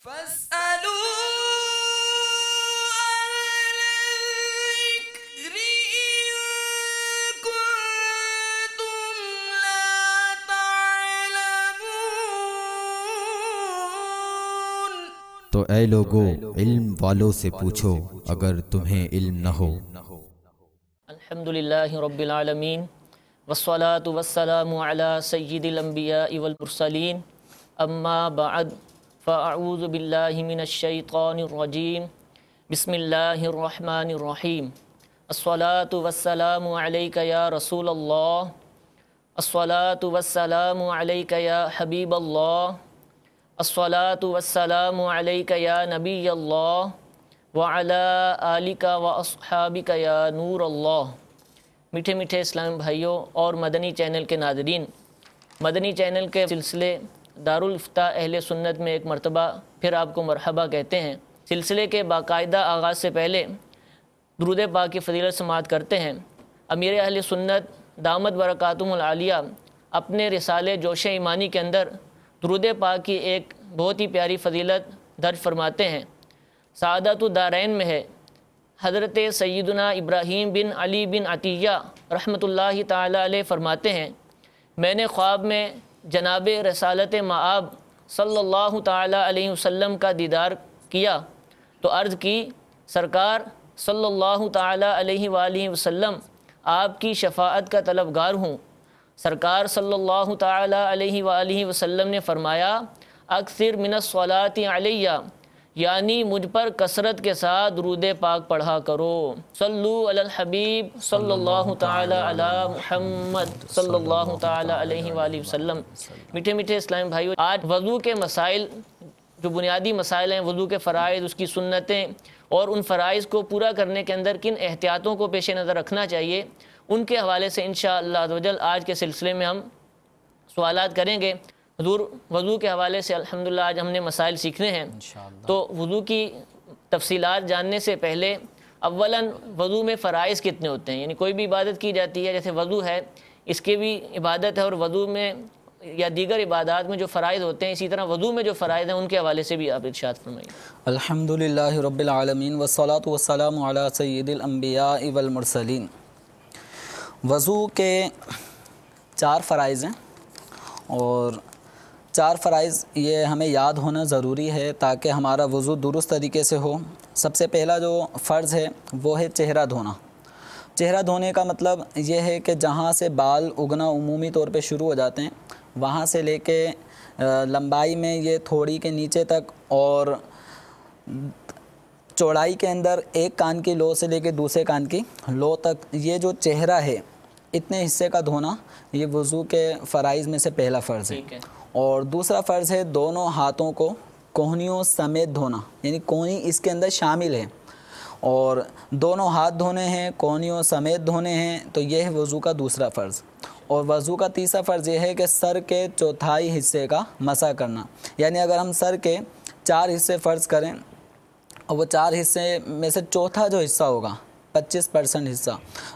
فاسألوا الذكر إن كنتم لا تعلمون۔ تو اے لوگو علم والوں سے پوچھو اگر تمہیں علم نہ ہو۔ الحمدللہ رب العالمین والصلاة والسلام علی سید الانبیاء والمرسلین، اما بعد فاعوذ باللہ من الشیطان الرجیم، بسم اللہ الرحمن الرحیم۔ الصلاة والسلام علیک یا رسول اللہ، الصلاة والسلام علیک یا حبیب اللہ، الصلاة والسلام علیک یا نبی اللہ، وعلی آلک و اصحابک یا نور اللہ۔ میٹھے میٹھے اسلامی بھائیوں اور مدنی چینل کے ناظرین، مدنی چینل کے سلسلے دارالافتاء اہل سنت میں ایک مرتبہ پھر آپ کو مرحبا کہتے ہیں۔ سلسلے کے باقاعدہ آغاز سے پہلے درود پاک کی فضیلت سماعت کرتے ہیں۔ امیر اہل سنت دامت برکاتہم العالیہ اپنے رسالے جوش ایمانی کے اندر درود پاک کی ایک بہت ہی پیاری فضیلت درج فرماتے ہیں۔ سعادت الدارین میں ہے، حضرت سیدنا ابراہیم بن علی بن عطیہ رحمۃ اللہ تعالی علیہ فرماتے ہیں، میں نے خواب میں جناب رسالت مآب صلی اللہ تعالی علیہ وسلم کا دیدار کیا تو عرض کی، سرکار صلی اللہ تعالی علیہ وآلہ وسلم آپ کی شفاعت کا طلبگار ہوں۔ سرکار صلی اللہ تعالی علیہ وآلہ وسلم نے فرمایا، اکثر من الصلاۃ علیہ، یعنی مجھ پر کثرت کے ساتھ درود پاک پڑھا کرو۔ صلو علی الحبیب صلی اللہ تعالی علی محمد صلی اللہ تعالی علیہ وآلہ وسلم۔ میٹھے میٹھے اسلامی بھائیو، آج وضو کے مسائل، جو بنیادی مسائل ہیں، وضو کے فرائض، اس کی سنتیں اور ان فرائض کو پورا کرنے کے اندر کن احتیاطوں کو پیش نظر رکھنا چاہیے، ان کے حوالے سے انشاءاللہ عزوجل آج کے سلسلے میں ہم سوالات کریں گے۔ حضور وضو کے حوالے سے الحمدللہ آج ہم نے مسائل سیکھنے ہیں، تو وضو کی تفصیلات جاننے سے پہلے اولاً وضو میں فرائض کتنے ہوتے ہیں، یعنی کوئی بھی عبادت کی جاتی ہے، جیسے وضو ہے اس کی بھی عبادت ہے، اور وضو میں یا دیگر عبادات میں جو فرائض ہوتے ہیں، اسی طرح وضو میں جو فرائض ہیں ان کے حوالے سے بھی آپ ارشاد فرمائیے۔ الحمدللہ رب العالمین والصلاة والسلام علی سید الانبیاء والمرسلین۔ وضو کے 4 فرائض ہیں، اور 4 فرائض یہ ہمیں یاد ہونا ضروری ہے تاکہ ہمارا وضو درست طریقے سے ہو۔ سب سے پہلا جو فرض ہے وہ ہے چہرہ دھونا۔ چہرہ دھونے کا مطلب یہ ہے کہ جہاں سے بال اگنا عمومی طور پہ شروع ہو جاتے ہیں، وہاں سے لے کے لمبائی میں یہ تھوڑی کے نیچے تک، اور چوڑائی کے اندر ایک کان کی لو سے لے کے دوسرے کان کی لو تک، یہ جو چہرہ ہے اتنے حصے کا دھونا، یہ وضو کے فرائض میں سے پہلا فرض ہے۔ اور دوسرا فرض ہے دونوں ہاتھوں کو کوہنیوں سمیت دھونا، یعنی کوہنی اس کے اندر شامل ہے، اور دونوں ہاتھ دھونے ہیں، کوہنیوں سمیت دھونے ہیں، تو یہ ہے وضو کا دوسرا فرض۔ اور وضو کا تیسرا فرض یہ ہے کہ سر کے چوتھائی حصے کا مسح کرنا، یعنی اگر ہم سر کے 4 حصے فرض کریں اور وہ 4 حصے میں سے چوتھا جو حصہ ہوگا 25% حصہ،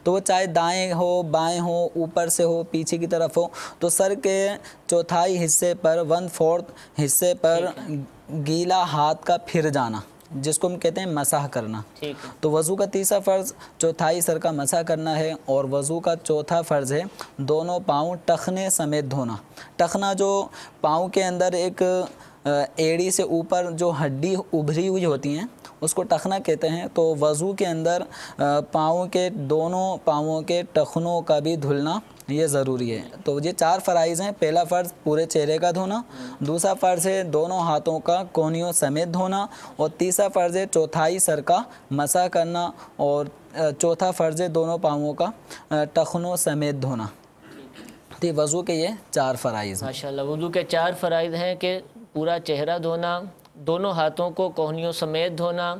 تو وہ چاہے دائیں ہو بائیں ہو، اوپر سے ہو پیچھے کی طرف ہو، تو سر کے چوتھائی حصے پر 1/4 حصے پر گیلا ہاتھ کا پھر جانا، جس کو ہم کہتے ہیں مسح کرنا۔ تو وضو کا تیسرا فرض چوتھائی سر کا مسح کرنا ہے، اور وضو کا چوتھا فرض ہے دونوں پاؤں ٹخنے سمیت دھونا۔ ٹخنا جو پاؤں کے اندر ایک ایڑی سے اوپر جو ہڈی ابھری ہوئی ہوتی ہیں اس کو ٹخنا کہتے ہیں، تو وضو کے اندر پاؤں کے دونوں پاؤں کے ٹخنوں کا بھی دھلنا یہ ضروری ہے۔ تو یہ 4 فرائض ہیں۔ پہلا فرض پورے چہرے کا دھونا، دوسرا فرض ہے دونوں ہاتھوں کا کونیوں سمیت دھونا، اور تیسرا فرض ہے چوتھائی سر کا مسح کرنا، اور چوتھا فرض ہے دونوں پاؤں کا ٹخنوں سمیت دھونا۔ تو وضو کے یہ 4 فرائض ہیں۔ ماشاءاللہ، وضو کے 4 فرائض ہیں کہ پورا چہرہ دھونا، دونوں ہاتھوں کو کوہنیوں سمیت دھونا،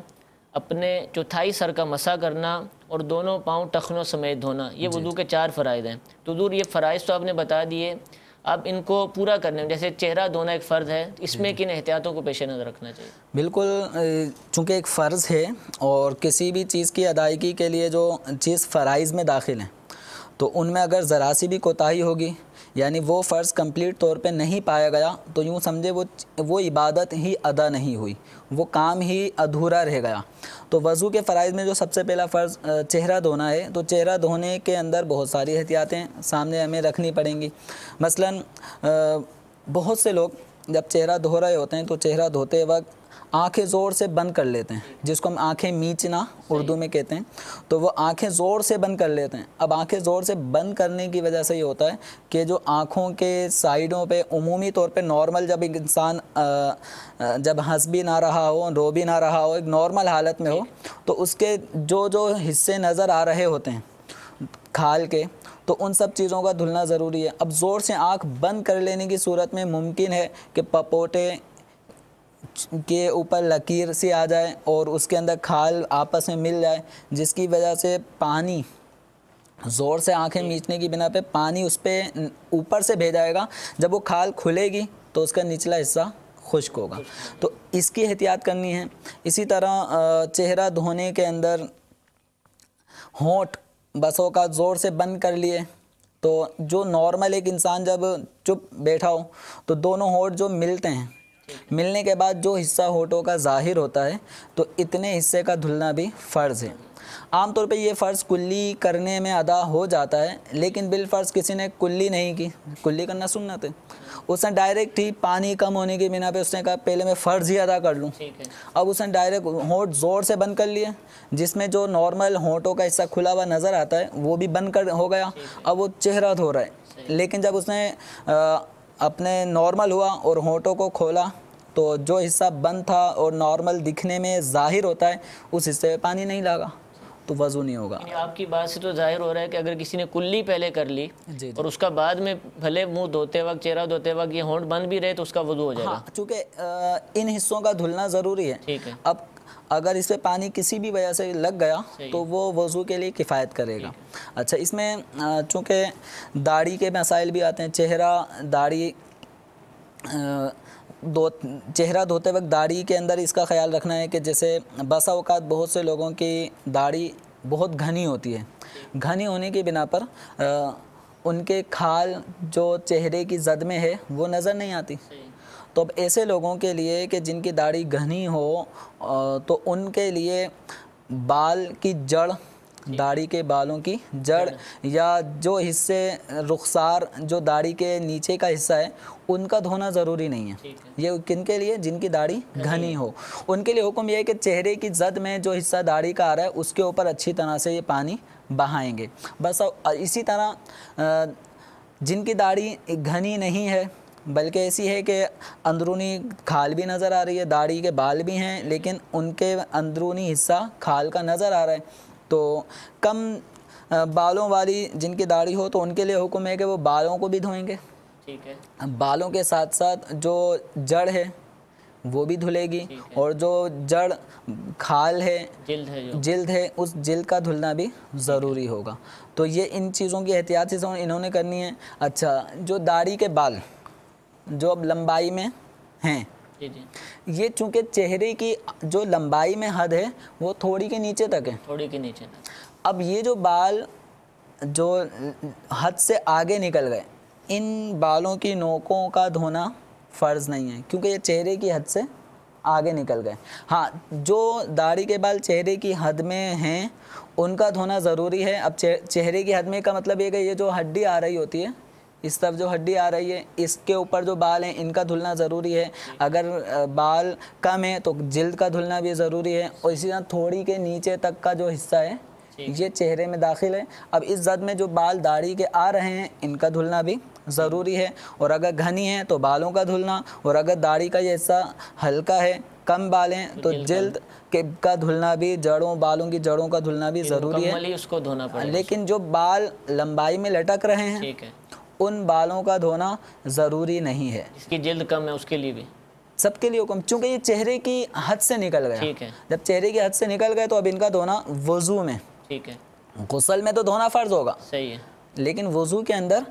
اپنے چوتھائی سر کا مسح کرنا، اور دونوں پاؤں ٹخنوں سمیت دھونا۔ یہ وضو کے 4 فرائض ہیں۔ تو حضور یہ فرائض تو آپ نے بتا دیے، اب ان کو پورا کرنے میں جیسے چہرہ دھونا ایک فرض ہے، اس میں کن احتیاطوں کو پیش نظر رکھنا چاہیے؟ بالکل، چونکہ ایک فرض ہے اور کسی بھی چیز کی ادائیگی کے لیے جو چیز فرائض میں داخل ہیں، تو ان میں اگر ذرا سی بھی کوتاہی ہوگی یعنی وہ فرض کمپلیٹ طور پہ نہیں پایا گیا تو یوں سمجھے وہ عبادت ہی ادا نہیں ہوئی، وہ کام ہی ادھورا رہ گیا۔ تو وضو کے فرائض میں جو سب سے پہلا فرض چہرہ دھونا ہے، تو چہرہ دھونے کے اندر بہت ساری احتیاطیں سامنے ہمیں رکھنی پڑیں گی۔ مثلاً بہت سے لوگ جب چہرہ دھو رہے ہوتے ہیں تو چہرہ دھوتے وقت آنکھیں زور سے بند کر لیتے ہیں، جس کو ہم آنکھیں میچنا اردو میں کہتے ہیں، تو وہ آنکھیں زور سے بند کر لیتے ہیں۔ اب آنکھیں زور سے بند کرنے کی وجہ سے یہ ہوتا ہے کہ جو آنکھوں کے سائیڈوں پہ عمومی طور پہ نارمل جب ایک انسان جب ہنس بھی نہ رہا ہو، رو بھی نہ رہا ہو، ایک نارمل حالت میں ہو، تو اس کے جو حصے نظر آ رہے ہوتے ہیں کھال کے، تو ان سب چیزوں کا دھلنا ضروری ہے۔ اب زور سے آنکھ بند کر لینے کی صورت میں ممکن ہے کہ پپوٹے کے اوپر لکیر سی آ جائے اور اس کے اندر کھال آپس میں مل جائے، جس کی وجہ سے پانی زور سے آنکھیں میچنے کی بنا پہ پانی اس پہ اوپر سے بھیجائے گا، جب وہ کھال کھلے گی تو اس کا نچلا حصہ خشک ہوگا، تو اس کی احتیاط کرنی ہے۔ اسی طرح چہرہ دھونے کے اندر ہونٹ بس اوقات زور سے بند کر لیے، تو جو نارمل ایک انسان جب چپ بیٹھا ہو تو دونوں ہونٹ جو ملتے ہیں، ملنے کے بعد جو حصہ ہونٹوں کا ظاہر ہوتا ہے تو اتنے حصے کا دھلنا بھی فرض ہے۔ عام طور پہ یہ فرض کلی کرنے میں ادا ہو جاتا ہے، لیکن بالفرض کسی نے کلی نہیں کی، کلی کرنا سنت ہے، اس نے ڈائریکٹ ہی پانی کم ہونے کی بنا پہ اس نے کہا پہلے میں فرض ہی ادا کر لوں، اب اس نے ڈائریکٹ ہونٹ زور سے بند کر لیے، جس میں جو نارمل ہونٹوں کا حصہ کھلا ہوا نظر آتا ہے وہ بھی بند ہو گیا، اب وہ چہرہ دھو رہا ہے۔ لیکن جب اس نے اپنے نارمل ہوا اور ہونٹوں کو کھولا تو جو حصہ بند تھا اور نارمل دکھنے میں ظاہر ہوتا ہے اس حصے میں پانی نہیں لگا تو وضو نہیں ہوگا۔ یعنی آپ کی بات سے تو ظاہر ہو رہا ہے کہ اگر کسی نے کلی پہلے کر لی اور اس کا بعد میں بھلے منہ دھوتے وقت چہرہ دھوتے وقت یہ ہونٹ بند بھی رہے تو اس کا وضو ہو جائے گا۔ ہاں، چونکہ ان حصوں کا دھلنا ضروری ہے۔ ٹھیک ہے۔ اب اگر اس پہ پانی کسی بھی وجہ سے لگ گیا تو وہ وضو کے لیے کفایت کرے گا۔ اچھا، اس میں چونکہ داڑھی کے مسائل بھی آتے ہیں، چہرہ دھوتے وقت داڑھی کے اندر اس کا خیال رکھنا ہے کہ جیسے بسا اوقات بہت سے لوگوں کی داڑھی بہت گھنی ہوتی ہے، گھنی ہونے کی بنا پر ان کے کھال جو چہرے کی زد میں ہے وہ نظر نہیں آتی، تو اب ایسے لوگوں کے لیے کہ جن کی داڑھی گھنی ہو تو ان کے لیے بال کی جڑ، داڑھی کے بالوں کی جڑ یا جو حصے رخسار جو داڑھی کے نیچے کا حصہ ہے ان کا دھونا ضروری نہیں ہے۔ یہ کن کے لیے؟ جن کی داڑھی گھنی ہو، ان کے لیے حکم یہ ہے کہ چہرے کی زد میں جو حصہ داڑھی کا آ رہا ہے اس کے اوپر اچھی طرح سے یہ پانی بہائیں گے بس۔ اسی طرح جن کی داڑھی گھنی نہیں ہے بلکہ ایسی ہے کہ اندرونی کھال بھی نظر آ رہی ہے، داڑھی کے بال بھی ہیں لیکن ان کے اندرونی حصہ کھال کا نظر آ رہا ہے، تو کم بالوں والی جن کی داڑھی ہو تو ان کے لیے حکم ہے کہ وہ بالوں کو بھی دھوئیں گے۔ ٹھیک ہے۔ بالوں کے ساتھ ساتھ جو جڑ ہے وہ بھی دھلے گی، اور جو جڑ کھال ہے، جلد ہے، اس جلد کا دھلنا بھی ضروری ہوگا۔ تو یہ ان چیزوں کی احتیاط سے انہوں نے کرنی ہے۔ اچھا، جو داڑھی کے بال جو اب لمبائی میں ہیں، یہ چونکہ چہرے کی جو لمبائی میں حد ہے وہ تھوڑی کے نیچے تک ہے، تھوڑی کے نیچے۔ اب یہ جو بال جو حد سے آگے نکل گئے، ان بالوں کی نوکوں کا دھونا فرض نہیں ہے کیونکہ یہ چہرے کی حد سے آگے نکل گئے۔ ہاں، جو داڑھی کے بال چہرے کی حد میں ہیں ان کا دھونا ضروری ہے۔ اب چہرے کی حد میں کا مطلب یہ کہ یہ جو ہڈی آ رہی ہوتی ہے، اس طرف جو ہڈی آ رہی ہے اس کے اوپر جو بال ہیں ان کا دھلنا ضروری ہے۔ اگر بال کم ہیں تو جلد کا دھلنا بھی ضروری ہے، اور اسی طرح تھوڑی کے نیچے تک کا جو حصہ ہے یہ چہرے میں داخل ہے۔ اب اس زد میں جو بال داڑھی کے آ رہے ہیں ان کا دھلنا بھی ضروری ہے، اور اگر گھنی ہے تو بالوں کا دھلنا، اور اگر داڑھی کا یہ حصہ ہلکا ہے، کم بال ہیں تو جلد کا دھلنا بھی، بالوں کی جڑوں کا دھلنا بھی ضروری ہے۔ اس کو دھونا پڑے گا۔ لیکن جو بال لمبائی میں لٹک رہے ہیں ان بالوں کا دھونا ضروری نہیں ہے۔ جس کی جلد کم ہے اس کے لیے بھی سب کے لیے حکم، چونکہ یہ چہرے کی حد سے نکل گیا۔ ٹھیک ہے۔ جب چہرے کی حد سے نکل گئے تو اب ان کا دھونا وضو میں، ٹھیک ہے، غسل میں تو دھونا فرض ہوگا، صحیح ہے، لیکن وضو کے اندر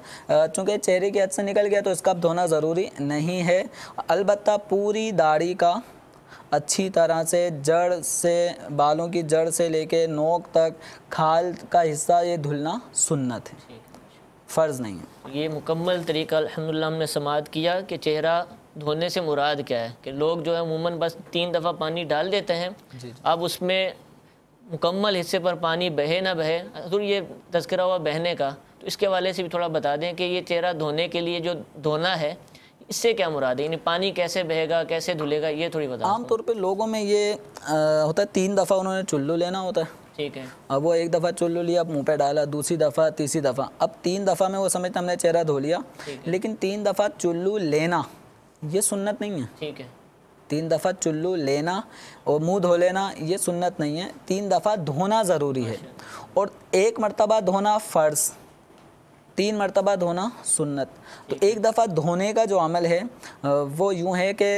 چونکہ چہرے کی حد سے نکل گیا تو اس کا اب دھونا ضروری نہیں ہے۔ البتہ پوری داڑھی کا اچھی طرح سے جڑ سے، بالوں کی جڑ سے لے کے نوک تک کھال کا حصہ یہ دھلنا سنت ہے، فرض نہیں ہے۔ یہ مکمل طریقہ الحمدللہ ہم نے سماعت کیا کہ چہرہ دھونے سے مراد کیا ہے، کہ لوگ جو ہے عموماً بس 3 دفعہ پانی ڈال دیتے ہیں، اب اس میں مکمل حصے پر پانی بہے نہ بہے، حضور یہ تذکرہ ہوا بہنے کا، تو اس کے حوالے سے بھی تھوڑا بتا دیں کہ یہ چہرہ دھونے کے لیے جو دھونا ہے اس سے کیا مراد ہے، یعنی پانی کیسے بہے گا، کیسے دھلے گا، یہ تھوڑی بتا دیں۔ عام طور پہ لوگوں میں یہ ہوتا ہے 3 دفعہ انہوں نے چلو لینا ہوتا ہے، ٹھیک ہے، اب وہ 1 دفعہ چلو لیا، منہ پہ ڈالا، دوسری دفعہ، تیسری دفعہ، اب 3 دفعہ میں وہ سمجھتا ہم نے چہرہ دھو لیا، لیکن 3 دفعہ چلو لینا یہ سنت نہیں ہے۔ ٹھیک ہے، 3 دفعہ چلو لینا اور منہ دھو لینا یہ سنت نہیں ہے، 3 دفعہ دھونا ضروری ہے، اور 1 مرتبہ دھونا فرض، 3 مرتبہ دھونا سنت۔ تو 1 دفعہ دھونے کا جو عمل ہے وہ یوں ہے کہ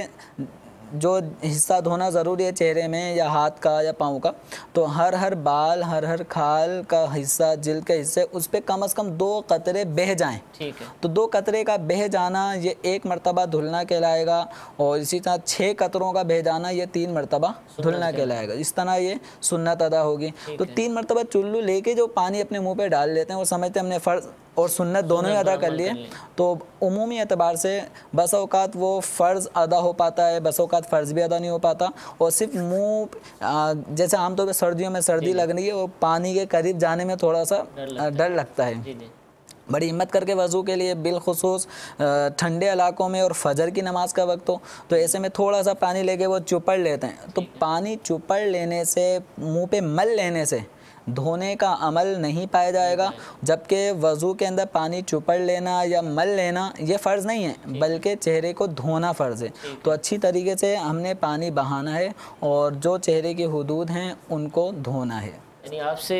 جو حصہ دھونا ضروری ہے چہرے میں یا ہاتھ کا یا پاؤں کا، تو ہر بال، ہر کھال کا حصہ، جلد کے حصے، اس پہ کم از کم 2 قطرے بہہ جائیں۔ ٹھیک ہے، تو 2 قطرے کا بہہ جانا یہ 1 مرتبہ دھلنا کہلائے گا، اور اسی طرح 6 قطروں کا بہہ جانا یہ 3 مرتبہ دھلنا کہلائے گا، اس طرح یہ سنت ادا ہوگی۔ تو 3 مرتبہ چلو لے کے جو پانی اپنے منہ پہ ڈال لیتے ہیں وہ سمجھتے ہیں ہم نے فرض اور سنت دونوں ہی ادا کر لیے، تو عمومی اعتبار سے بس اوقات وہ فرض ادا ہو پاتا ہے، بس اوقات فرض بھی ادا نہیں ہو پاتا، اور صرف منہ جیسے عام طور پہ سردیوں میں سردی لگ رہی ہے اور پانی کے قریب جانے میں تھوڑا سا ڈر لگتا ہے، بڑی ہمت کر کے وضو کے لیے، بالخصوص ٹھنڈے علاقوں میں اور فجر کی نماز کا وقت ہو تو ایسے میں تھوڑا سا پانی لے کے وہ چپڑ لیتے ہیں، تو پانی چپڑ لینے سے، منہ پہ مل لینے سے دھونے کا عمل نہیں پایا جائے گا، جبکہ وضو کے اندر پانی چپڑ لینا یا مل لینا یہ فرض نہیں ہے، بلکہ چہرے کو دھونا فرض ہے۔ تو اچھی طریقے سے ہم نے پانی بہانا ہے اور جو چہرے کی حدود ہیں ان کو دھونا ہے۔ یعنی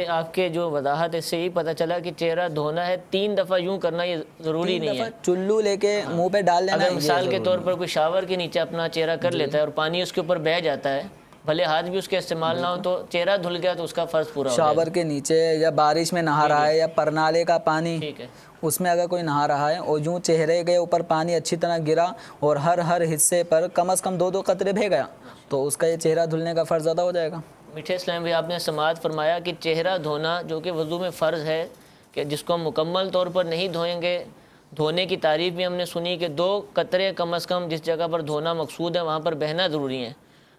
آپ کے جو وضاحت ہے اس سے یہی پتہ چلا کہ چہرہ دھونا ہے 3 دفعہ یوں کرنا یہ ضروری نہیں ہے، چلو لے کے منہ پہ ڈال لینا۔ اگر مثال کے طور پر کوئی شاور کے نیچے اپنا چہرہ کر لیتا ہے اور پانی اس کے اوپر بہہ جاتا ہے، بھلے ہاتھ بھی اس کے استعمال نہ ہو، تو چہرہ دھل گیا تو اس کا فرض پورا ہو جائے گا۔ شاور کے نیچے یا بارش میں نہا رہا ہے یا پرنالے کا پانی، ٹھیک ہے، اس میں اگر کوئی نہا رہا ہے اور یوں چہرے کے اوپر پانی اچھی طرح گرا اور ہر حصے پر کم از کم 2 قطرے بہہ گیا تو اس کا یہ چہرہ دھلنے کا فرض ادا ہو جائے گا۔ میٹھے اسلام بھی آپ نے سماعت فرمایا کہ چہرہ دھونا جو کہ وضو میں فرض ہے، کہ جس کو ہم مکمل طور پر نہیں دھوئیں گے، دھونے کی تعریف بھی ہم نے سنی کہ 2 قطرے کم از کم جس جگہ پر دھونا مقصود ہے وہاں پر بہنا ضروری ہے،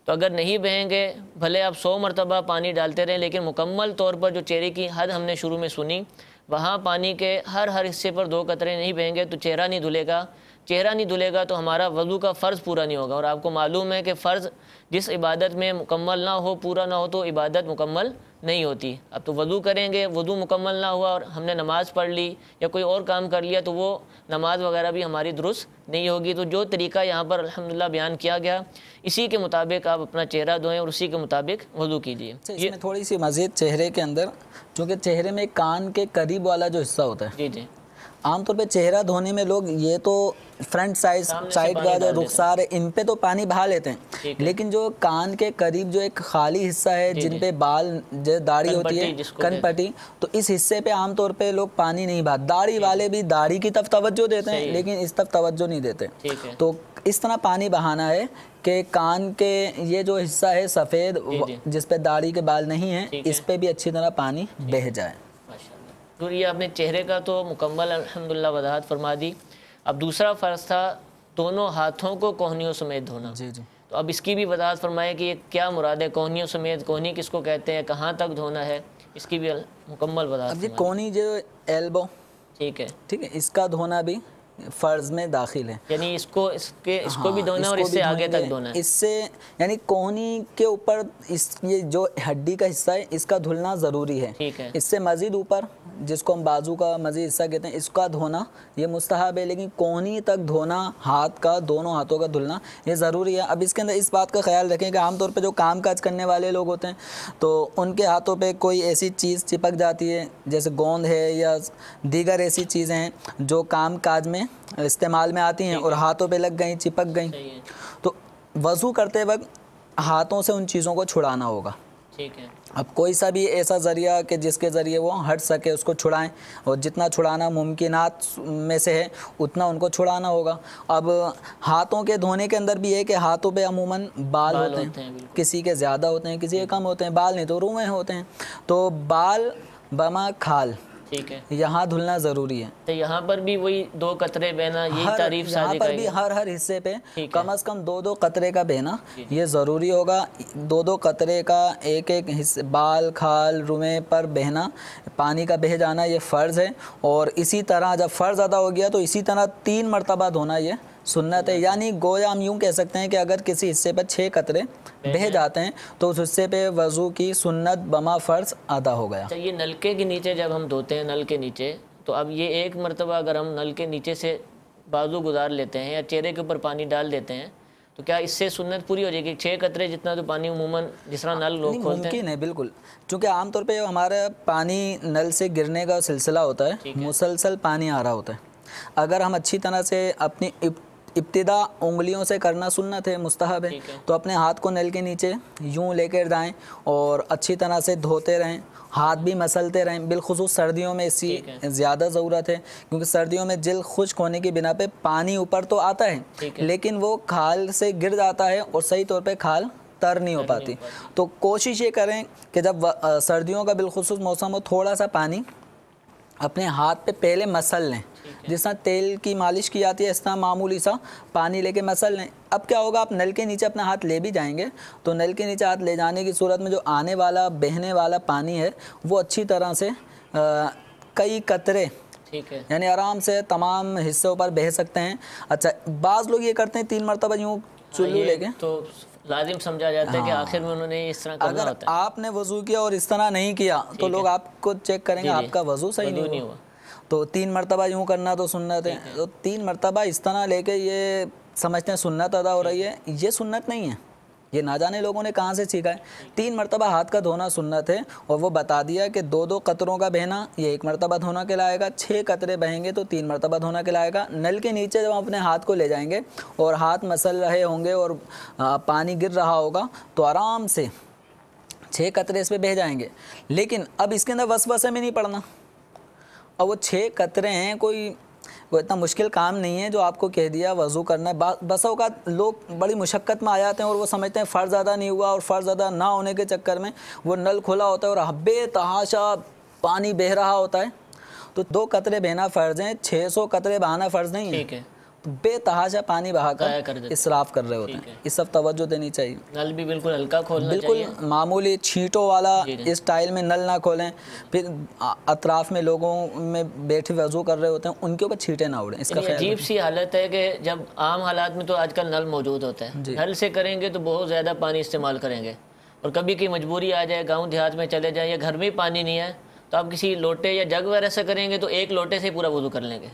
تو اگر نہیں بہیں گے بھلے آپ 100 مرتبہ پانی ڈالتے رہیں، لیکن مکمل طور پر جو چہرے کی حد ہم نے شروع میں سنی وہاں پانی کے ہر حصے پر 2 قطرے نہیں بہیں گے تو چہرہ نہیں دھلے گا، چہرہ نہیں دھلے گا تو ہمارا وضو کا فرض پورا نہیں ہوگا، اور آپ کو معلوم ہے کہ فرض جس عبادت میں مکمل نہ ہو، پورا نہ ہو تو عبادت مکمل نہیں ہوتی۔ اب تو وضو کریں گے، وضو مکمل نہ ہوا اور ہم نے نماز پڑھ لی یا کوئی اور کام کر لیا تو وہ نماز وغیرہ بھی ہماری درست نہیں ہوگی۔ تو جو طریقہ یہاں پر الحمدللہ بیان کیا گیا اسی کے مطابق آپ اپنا چہرہ دھوئیں اور اسی کے مطابق وضو کیجیے۔ اس میں تھوڑی سی مزید چہرے کے اندر، چونکہ چہرے میں کان کے قریب والا جو حصہ ہوتا ہے، جی جی، عام طور پہ چہرہ دھونے میں لوگ یہ تو فرنٹ سائڈ کا جو رخسار ہے ان پہ تو پانی بہا لیتے ہیں، لیکن جو کان کے قریب جو ایک خالی حصہ ہے جن پہ بال داڑھی ہوتی ہے، کن پٹی، تو اس حصے پہ عام طور پہ لوگ پانی نہیں بہاتے، داڑھی والے بھی داڑھی کی طرف توجہ دیتے ہیں لیکن اس طرف توجہ نہیں دیتے، تو اس طرح پانی بہانا ہے کہ کان کے یہ جو حصہ ہے سفید جس پہ داڑھی کے بال نہیں ہیں اس پہ بھی اچھی طرح پانی بہہ جائے۔ تو یہ آپ نے چہرے کا تو مکمل الحمدللہ وضاحت فرما دی۔ اب دوسرا فرض تھا دونوں ہاتھوں کو کوہنیوں سمیت دھونا، جی جی، تو اب اس کی بھی وضاحت فرمائے کہ یہ کیا مراد ہے، کوہنیوں سمیت، کوہنی کس کو کہتے ہیں، کہاں تک دھونا ہے، اس کی بھی مکمل وضاحت اب یہ کونی جو ایلبو، ٹھیک ہے، ٹھیک ہے، اس کا دھونا بھی فرض میں داخل ہے، یعنی اس کو بھی دھونا ہے اور اس سے آگے تک دھونا ہے، اس سے یعنی کونی کے اوپر یہ جو ہڈی کا حصہ ہے اس کا دھلنا ضروری ہے، ٹھیک ہے، اس سے مزید اوپر جس کو ہم بازو کا مزید حصہ کہتے ہیں اس کا دھونا یہ مستحب ہے، لیکن کونی تک دھونا ہاتھ کا، دونوں ہاتھوں کا دھلنا یہ ضروری ہے۔ اب اس کے اندر اس بات کا خیال رکھیں کہ عام طور پہ جو کام کاج کرنے والے لوگ ہوتے ہیں تو ان کے ہاتھوں پہ کوئی ایسی چیز چپک جاتی ہے جیسے گوند ہے یا دیگر ایسی چیزیں ہیں جو کام کاج میں استعمال میں آتی ہیں اور ہاتھوں پہ لگ گئیں، چپک گئیں، تو وضو کرتے وقت ہاتھوں سے ان چیزوں کو چھڑانا ہوگا۔ ٹھیک ہے، اب کوئی سا بھی ایسا ذریعہ کہ جس کے ذریعے وہ ہٹ سکے اس کو چھڑائیں، اور جتنا چھڑانا ممکنات میں سے ہے اتنا ان کو چھڑانا ہوگا۔ اب ہاتھوں کے دھونے کے اندر بھی ہے کہ ہاتھوں پہ عموماً بال ہوتے ہیں، کسی کے زیادہ ہوتے ہیں، کسی کے کم ہوتے ہیں، بال نہیں تو روئیں ہوتے ہیں، تو بال بما کھال ٹھیک ہے، یہاں دھلنا ضروری ہے. تو یہاں پر بھی وہی 2 قطرے بہنا یہی تعریف یہاں صادق پر ہے. بھی ہر حصے پہ ٹھیک ہے. کم از کم 2 قطرے کا بہنا یہ ضروری ہوگا. 2 قطرے کا ایک حصے بال کھال روئیں پر بہنا، پانی کا بہہ جانا یہ فرض ہے. اور اسی طرح جب فرض ادا ہو گیا تو اسی طرح 3 مرتبہ دھونا یہ سنت ہے. یعنی گویا ہم یوں کہہ سکتے ہیں کہ اگر کسی حصے پر 6 قطرے بہہ جاتے ہیں تو اس حصے پہ وضو کی سنت بما فرض ادا ہو گیا. اچھا، یہ نلکے کے نیچے جب ہم دھوتے ہیں نل کے نیچے، تو اب یہ ایک مرتبہ اگر ہم نل کے نیچے سے بازو گزار لیتے ہیں یا چہرے کے اوپر پانی ڈال دیتے ہیں تو کیا اس سے سنت پوری ہو جائے گی؟ 6 قطرے جتنا تو پانی عموماً جس طرح نل لوگ کھولتے ہیں. ممکن ہے بالکل، چونکہ عام طور پہ ہمارا پانی نل سے گرنے کا سلسلہ ہوتا ہے، مسلسل پانی آ رہا ہوتا ہے. اگر ہم اچھی طرح سے اپنی ابتدا انگلیوں سے کرنا سنت ہے، مستحب ہے، تو اپنے ہاتھ کو نل کے نیچے یوں لے کر جائیں اور اچھی طرح سے دھوتے رہیں، ہاتھ بھی مسلتے رہیں. بالخصوص سردیوں میں اس کی زیادہ ضرورت ہے، کیونکہ سردیوں میں جلد خشک ہونے کی بنا پہ پانی اوپر تو آتا ہے لیکن وہ کھال سے گر جاتا ہے اور صحیح طور پہ کھال تر نہیں ہو پاتی. تو کوشش یہ کریں کہ جب سردیوں کا بالخصوص موسم ہو تھوڑا سا پانی اپنے ہاتھ پہ پہلے مسل لیں، جس طرح تیل کی مالش کی جاتی ہے اس طرح معمولی سا پانی لے کے مسل لیں. اب کیا ہوگا، آپ نل کے نیچے اپنا ہاتھ لے بھی جائیں گے تو نل کے نیچے ہاتھ لے جانے کی صورت میں جو آنے والا بہنے والا پانی ہے وہ اچھی طرح سے کئی قطرے یعنی آرام سے تمام حصوں پر بہہ سکتے ہیں. اچھا، بعض لوگ یہ کرتے ہیں 3 مرتبہ یوں چلو لے کے، تو لازم سمجھا جاتا ہے کہ آخر میں انہوں نے اس طرح کرنا ہوتا ہے. اگر آپ نے وضو کیا اور اس طرح نہیں کیا تو لوگ آپ کو چیک کریں گے آپ کا وضو صحیح نہیں ہوا. تو 3 مرتبہ یوں کرنا تو سنت ہے. تو 3 مرتبہ اس طرح لے کے یہ سمجھتے ہیں سنت ادا ہو رہی ہے، یہ سنت نہیں ہے. یہ نہ جانے لوگوں نے کہاں سے سیکھا ہے. 3 مرتبہ ہاتھ کا دھونا سنت ہے اور وہ بتا دیا کہ 2 قطروں کا بہنا یہ 1 مرتبہ دھونا کہلائے گا. 6 قطرے بہیں گے تو 3 مرتبہ دھونا کہلائے گا. نل کے نیچے جب ہم اپنے ہاتھ کو لے جائیں گے اور ہاتھ مسل رہے ہوں گے اور پانی گر رہا ہوگا تو آرام سے 6 قطرے اس پہ بہہ جائیں گے. لیکن اب اس کے اندر وسوسے میں نہیں پڑنا. اور وہ 6 قطرے ہیں، کوئی اتنا مشکل کام نہیں ہے جو آپ کو کہہ دیا وضو کرنا ہے. بس اوقات لوگ بڑی مشقت میں آ جاتے ہیں اور وہ سمجھتے ہیں فرض ادا نہیں ہوا اور فرض ادا نہ ہونے کے چکر میں وہ نل کھلا ہوتا ہے اور بے تحاشا پانی بہہ رہا ہوتا ہے. تو 2 قطرے بہنا فرض ہیں، 600 قطرے بہانا فرض نہیں ہے. بے تحاشا پانی بہا کر اسراف کر رہے ہوتے ہیں. اس سب توجہ دینی چاہیے. نل بھی بالکل ہلکا کھولنا چاہیے، بالکل معمولی چھینٹوں والا اس ٹائل میں نل نہ کھولیں. پھر اطراف میں لوگوں میں بیٹھے وضو کر رہے ہوتے ہیں ان کے اوپر چھینٹے نہ اڑیں. اس کا خیال عجیب سی حالت ہے کہ جب عام حالات میں تو آج کل نل موجود ہوتا ہے، نل سے کریں گے تو بہت زیادہ پانی استعمال کریں گے. اور کبھی کی مجبوری آ جائے، گاؤں دیہات میں چلے جائیں یا گھر میں پانی نہیں ہے تو آپ کسی لوٹے یا جگ وغیرہ سے کریں گے تو 1 لوٹے سے پورا وضو کر لیں گے.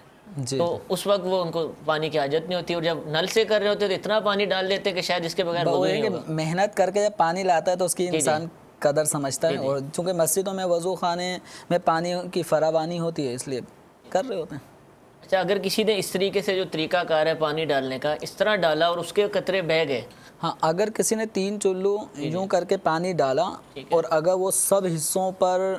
تو اس وقت وہ ان کو پانی کی حاجت نہیں ہوتی. اور جب نل سے کر رہے ہوتے تو اتنا پانی ڈال دیتے کہ شاید اس کے بغیر وضو نہیں ہوگا. محنت کر کے جب پانی لاتا ہے تو اس کی انسان قدر سمجھتا ہے. اور چونکہ مسجدوں میں وضو خانے میں پانی کی فراوانی ہوتی ہے اس لیے کر رہے ہوتے ہیں. اچھا، اگر کسی نے اس طریقے سے جو طریقہ کار ہے پانی ڈالنے کا اس طرح ڈالا اور اس کے قطرے بہہ گئے، ہاں اگر کسی نے 3 چلو یوں کر کے پانی ڈالا اور اگر وہ سب حصوں پر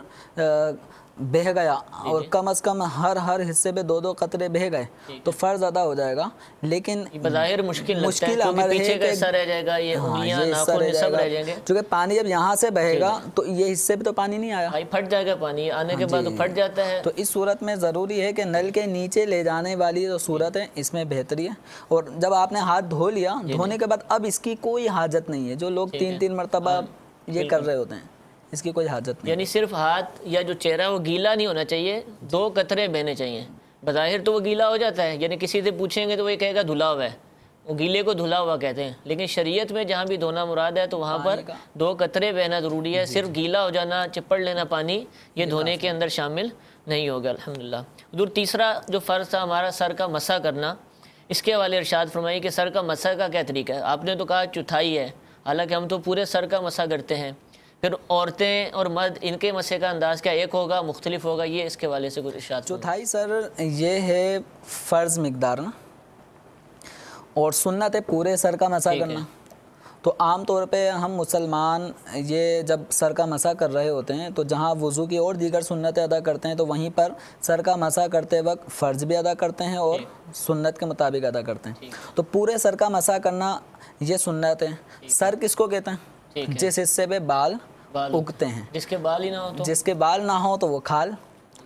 بہہ گیا اور کم از کم ہر حصے پہ 2 قطرے بہہ گئے تو فرض ادا ہو جائے گا. لیکن بظاہر مشکل عمل ہے پیچھے کا حصہ رہ جائے گا، یہ انگلیاں ناخن سب رہ جائیں گے. چونکہ پانی جب یہاں سے بہے گا تو یہ حصے پہ تو پانی نہیں آیا، پھٹ جائے گا. پانی آنے کے بعد پھٹ جاتا ہے. تو اس صورت میں ضروری ہے کہ نل کے نیچے لے جانے والی جو صورت ہے اس میں بہتری ہے. اور جب آپ نے ہاتھ دھو لیا، دھونے کے بعد اب اس کی کوئی حاجت نہیں ہے. جو لوگ 3 مرتبہ یہ کر رہے ہوتے ہیں اس کی کوئی حاجت نہیں. یعنی صرف ہاتھ یا جو چہرہ وہ گیلا نہیں ہونا چاہیے، 2 قطرے بہنے چاہیے. بظاہر تو وہ گیلا ہو جاتا ہے، یعنی کسی سے پوچھیں گے تو وہ یہ کہے گا دھلا ہوا ہے، وہ گیلے کو دھلا ہوا کہتے ہیں. لیکن شریعت میں جہاں بھی دھونا مراد ہے تو وہاں پر 2 قطرے بہنا ضروری ہے. صرف گیلا ہو جانا، چپڑ لینا پانی، یہ دھونے کے اندر شامل نہیں ہوگا. الحمدللہ. حضور تیسرا جو فرض تھا ہمارا سر کا مسح کرنا، اس کے حوالے ارشاد فرمائی کہ سر کا مسح کا کیا طریقہ ہے. آپ نے تو کہا چوتھائی ہے، حالانکہ ہم تو پورے سر کا مسح کرتے ہیں. پھر عورتیں اور مرد ان کے مسح کا انداز کیا ایک ہوگا مختلف ہوگا؟ یہ اس کے حوالے سے کچھ ارشاد. چوتھائی سر یہ ہے فرض مقدار نا، اور سنت ہے پورے سر کا مسح کرنا. تو عام طور پہ ہم مسلمان یہ جب سر کا مسح کر رہے ہوتے ہیں تو جہاں وضو کی اور دیگر سنتیں ادا کرتے ہیں تو وہیں پر سر کا مسح کرتے وقت فرض بھی ادا کرتے ہیں اور سنت کے مطابق ادا کرتے ہیں. تو پورے سر کا مسح کرنا یہ سنت ہے. سر کس کو کہتے ہیں؟ جس حصے پہ بال اگتے ہیں. جس کے بال ہی نہ ہو تو جس کے بال نہ ہو تو وہ کھال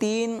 3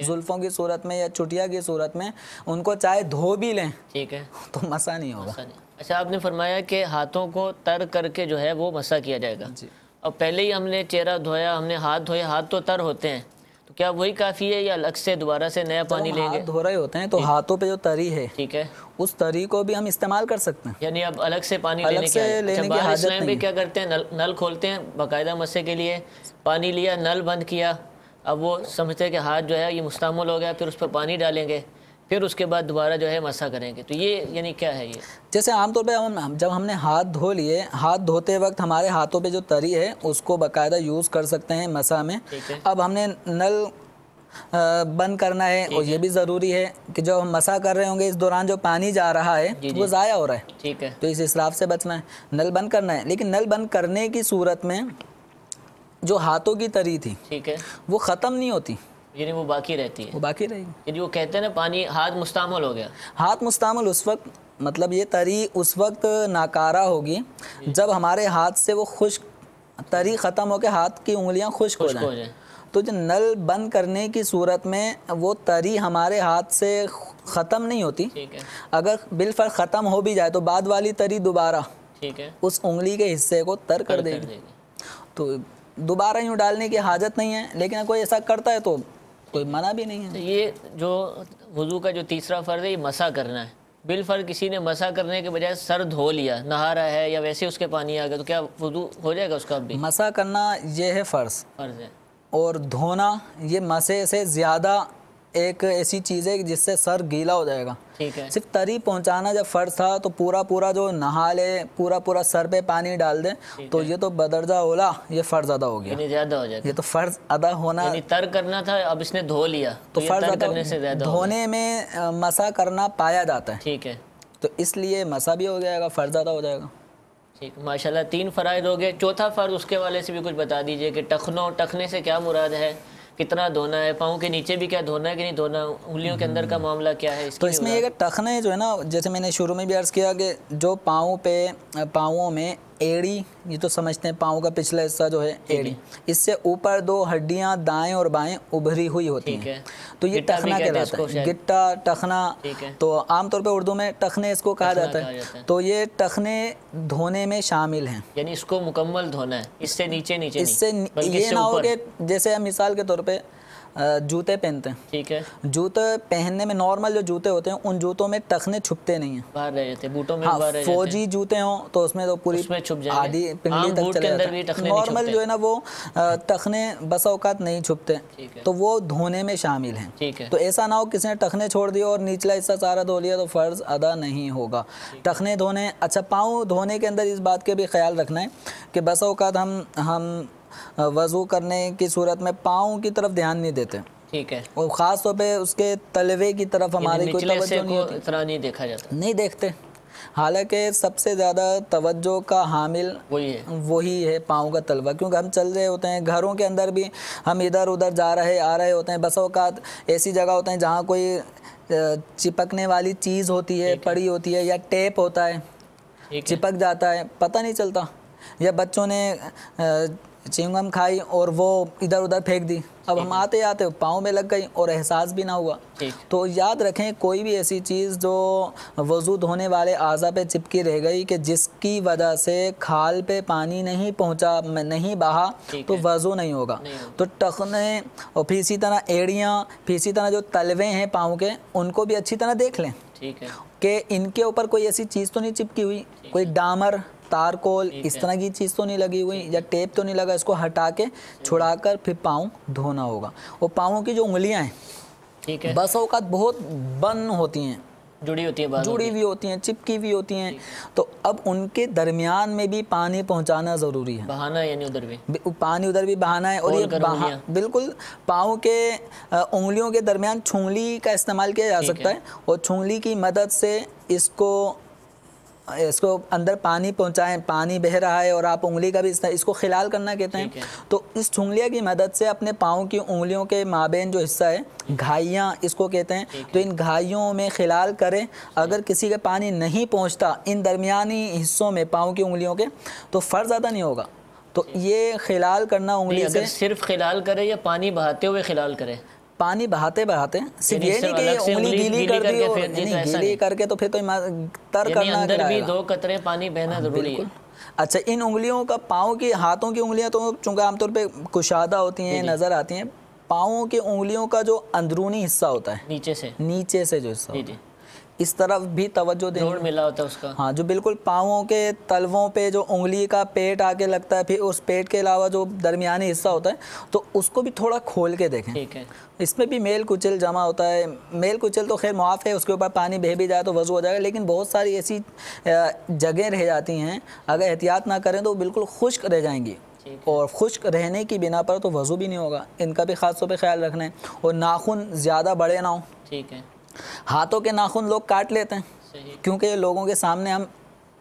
زلفوں کی صورت میں یا چٹیا کی صورت میں ان کو چاہے دھو بھی لیں ٹھیک ہے تو مسا نہیں ہوگا. اچھا آپ نے فرمایا کہ ہاتھوں کو تر کر کے جو ہے وہ مسا کیا جائے گا. اور پہلے ہی ہم نے چہرہ دھویا, ہم نے ہاتھ دھوئے, ہاتھ تو تر ہوتے ہیں, تو کیا وہی کافی ہے یا الگ سے دوبارہ سے نیا پانی لیں گے؟ ہاتھ دھو رہے ہوتے ہیں تو ہاتھوں پہ جو تری ہے ٹھیک ہے, اس تری کو بھی ہم استعمال کر سکتے ہیں, یعنی اب الگ سے پانی الگ لینے سے کی لینے کی باہر حاجت اسلام میں نہیں کیا کرتے ہیں, نل کھولتے ہیں باقاعدہ مسے کے لیے, پانی لیا, نل بند کیا, اب وہ سمجھتے ہیں کہ ہاتھ جو ہے یہ مستعمل ہو گیا, پھر اس پر پانی ڈالیں گے, پھر اس کے بعد دوبارہ جو ہے مسا کریں گے. تو یہ یعنی کیا ہے یہ؟ جیسے عام طور پہ جب ہم نے ہاتھ دھو لیے, ہاتھ دھوتے وقت ہمارے ہاتھوں پہ جو تری ہے اس کو باقاعدہ یوز کر سکتے ہیں مسا میں. اب ہم نے نل بند کرنا ہے اور یہ بھی ضروری ہے کہ جو ہم مسا کر رہے ہوں گے اس دوران جو پانی جا رہا ہے وہ ضائع ہو رہا ہے, ٹھیک ہے, تو اس اسراف سے بچنا ہے, نل بند کرنا ہے. لیکن نل بند کرنے کی صورت میں جو ہاتھوں کی تری تھی ٹھیک ہے, وہ ختم نہیں ہوتی, یعنی وہ باقی رہتی ہے, وہ باقی رہے گی. یعنی وہ کہتے ہیں نا پانی ہاتھ مستعمل ہو گیا. ہاتھ مستعمل اس وقت, مطلب یہ تری اس وقت ناکارہ ہوگی جب ہمارے ہاتھ سے وہ خشک تری ختم ہو کے ہاتھ کی انگلیاں خشک ہو جائیں. تو جو نل بند کرنے کی صورت میں وہ تری ہمارے ہاتھ سے ختم نہیں ہوتی, اگر بالفرض ختم ہو بھی جائے تو بعد والی تری دوبارہ اس انگلی کے حصے کو تر کر دے گی. تو دوبارہ یوں ڈالنے کی حاجت نہیں ہے, لیکن کوئی ایسا کرتا ہے تو کوئی منع بھی نہیں ہے. یہ جو وضو کا جو تیسرا فرض ہے یہ مسا کرنا ہے. بالفرض کسی نے مسا کرنے کے بجائے سر دھو لیا, نہا رہا ہے یا ویسے اس کے پانی آ گیا, تو کیا وضو ہو جائے گا اس کا؟ بھی مسا کرنا یہ ہے فرض ہے, اور دھونا یہ مسے سے زیادہ ایک ایسی چیز ہے جس سے سر گیلا ہو جائے گا. ٹھیک ہے, صرف تری پہنچانا جب فرض تھا تو پورا جو نہا لے, پورا سر پہ پانی ڈال دے, تو یہ تو بدرجہ اولا یہ فرض ادا ہو گیا, یعنی زیادہ ہو جائے گا. یہ تو فرض ادا ہونا, یعنی تر کرنا تھا, اب اس نے دھو لیا تو فرض تر ادا کرنے سے زیادہ دھونے میں مسا کرنا پایا جاتا ہے. ٹھیک ہے, تو اس لیے مسا بھی ہو جائے گا, فرض ادا ہو جائے گا. ٹھیک, ماشاءاللہ 3 فرائض ہو گئے. چوتھا فرض اس کے والے سے بھی کچھ بتا دیجئے کہ ٹخنے سے کیا مراد ہے, کتنا دھونا ہے, پاؤں کے نیچے بھی کیا دھونا ہے کہ نہیں دھونا, انگلیوں کے اندر کا معاملہ کیا ہے؟ تو اس میں یہ کہ ٹخنے جو ہے نا, جیسے میں نے شروع میں بھی عرض کیا کہ جو پاؤں میں ایڑی, یہ تو سمجھتے ہیں پاؤں کا پچھلا حصہ جو ہے ایڑی, اس سے اوپر 2 ہڈیاں دائیں اور بائیں ابھری ہوئی ہوتی ہیں, تو یہ ٹخنا کہلاتا ہے. گٹا, ٹخنا, تو عام طور پہ اردو میں ٹخنے اس کو کہا جاتا ہے. تو یہ ٹخنے دھونے میں شامل ہیں, یعنی اس کو مکمل دھونا ہے, اس سے نیچے نہیں, اس سے یہ نہ ہو کہ جیسے ہم مثال کے طور پہ جوتے پہنتے ہیں, ٹھیک ہے, جوتے پہننے میں نارمل جو جوتے ہوتے ہیں ان جوتوں میں ٹخنے چھپتے نہیں ہیں, باہر رہ جاتے, بوٹوں میں ہاں, باہر رہ جاتے. فوجی جوتے ہوں تو اس میں تو پوری آدھی پنڈلی تک چلے جاتے ہیں. نارمل جو ہے نا وہ ٹخنے بسا اوقات نہیں چھپتے, تو وہ دھونے میں شامل ہیں. تو ایسا نہ ہو کسی نے ٹخنے چھوڑ دیے اور نچلا حصہ سارا دھو لیا تو فرض ادا نہیں ہوگا. ٹخنے دھونے. اچھا, پاؤں دھونے کے اندر اس بات کے بھی خیال رکھنا ہے کہ بسا اوقات ہم وضو کرنے کی صورت میں پاؤں کی طرف دھیان نہیں دیتے, ٹھیک ہے, اور خاص طور پہ اس کے تلوے کی طرف ہماری کوئی توجہ نہیں ہوتی, اتنا نہیں دیکھا جاتا, نہیں دیکھتے. حالانکہ سب سے زیادہ توجہ کا حامل وہی ہے پاؤں کا تلوا, کیونکہ ہم چل رہے ہوتے ہیں, گھروں کے اندر بھی ہم ادھر ادھر جا رہے آ رہے ہوتے ہیں, بسا اوقات ایسی جگہ ہوتے ہیں جہاں کوئی چپکنے والی چیز ہوتی ہے, پڑی ہوتی ہے, یا ٹیپ ہوتا ہے, چپک جاتا ہے, پتہ نہیں چلتا, یا بچوں نے چنگم کھائی اور وہ ادھر ادھر پھینک دی, اب ہم آتے آتے پاؤں میں لگ گئی اور احساس بھی نہ ہوا. تو یاد رکھیں کوئی بھی ایسی چیز جو وضو دھونے والے اعضاء پہ چپکی رہ گئی کہ جس کی وجہ سے کھال پہ پانی نہیں پہنچا, نہیں بہا, تو وضو نہیں ہوگا. تو ٹخنے اور پھر اسی طرح ایڑیاں, پھر اسی طرح جو تلوے ہیں پاؤں کے, ان کو بھی اچھی طرح دیکھ لیں کہ ان کے اوپر کوئی ایسی چیز تو نہیں چپکی ہوئی, کوئی ڈامر, تارکول, اس طرح کی چیز تو نہیں لگی ہوئی, یا ٹیپ تو نہیں لگا. اس کو ہٹا کے چھڑا کر پھر پاؤں دھونا ہوگا. اور پاؤں کی جو انگلیاں ہیں بس اوقات بہت بن ہوتی ہیں, جڑی ہوئی ہوتی ہیں, چپکی ہوئی ہوتی ہیں, تو اب ان کے درمیان میں بھی پانی پہنچانا ضروری ہے, بہانا, یعنی ادھر بھی پانی ادھر بھی بہانا ہے. اور یہ بالکل پاؤں کے انگلیوں کے درمیان چھنگلی کا استعمال کیا جا سکتا ہے, اور چھنگلی کی مدد سے اس کو اندر پانی پہنچائیں. پانی بہہ رہا ہے اور آپ انگلی کا بھی اس کو خلال کرنا کہتے ہیں. تو اس چھنگلیاں کی مدد سے اپنے پاؤں کی انگلیوں کے مابین جو حصہ ہے, گھائیاں اس کو کہتے ہیں, تو ان گھائیوں میں خلال کریں. اگر کسی کا پانی نہیں پہنچتا ان درمیانی حصوں میں پاؤں کی انگلیوں کے, تو فرض ادا نہیں ہوگا. تو یہ خلال کرنا انگلی سے, صرف خلال کرے یا پانی بہاتے ہوئے خلال کرے؟ پانی بہاتے بہاتے صرف یہ نہیں کہ الگ سے انگلی گیلی کر دی اور ایسا گیلی کر کے تو پھر تو تر یعنی کرنا اندر بھی 2 قطرے پانی بہنا ضروری ہے. اچھا ان انگلیوں کا پاؤں کی ہاتھوں کی انگلیاں تو چونکہ عام طور پہ کشادہ ہوتی ہیں نظر آتی ہیں. پاؤں کی انگلیوں کا جو اندرونی حصہ ہوتا ہے نیچے سے جو حصہ ہوتا ہے اس طرف بھی توجہ دیں. جوڑ ملا ہوتا ہے اس کا. ہاں جو بالکل پاؤں کے تلووں پہ جو انگلی کا پیٹ آ کے لگتا ہے پھر اس پیٹ کے علاوہ جو درمیانی حصہ ہوتا ہے تو اس کو بھی تھوڑا کھول کے دیکھیں. ٹھیک ہے. اس میں بھی میل کچل جمع ہوتا ہے. میل کچل تو خیر معاف ہے, اس کے اوپر پانی بہہ بھی جائے تو وضو ہو جائے گا, لیکن بہت ساری ایسی جگہیں رہ جاتی ہیں اگر احتیاط نہ کریں تو بالکل خشک رہ جائیں گی اور خشک رہنے کی بنا پر تو وضو بھی نہیں ہوگا. ان کا بھی خاص طور پہ خیال رکھنا ہے. اور ناخن زیادہ بڑے نہ ہوں. ٹھیک ہے. ہاتھوں کے ناخن لوگ کاٹ لیتے ہیں کیونکہ یہ لوگوں کے سامنے ہم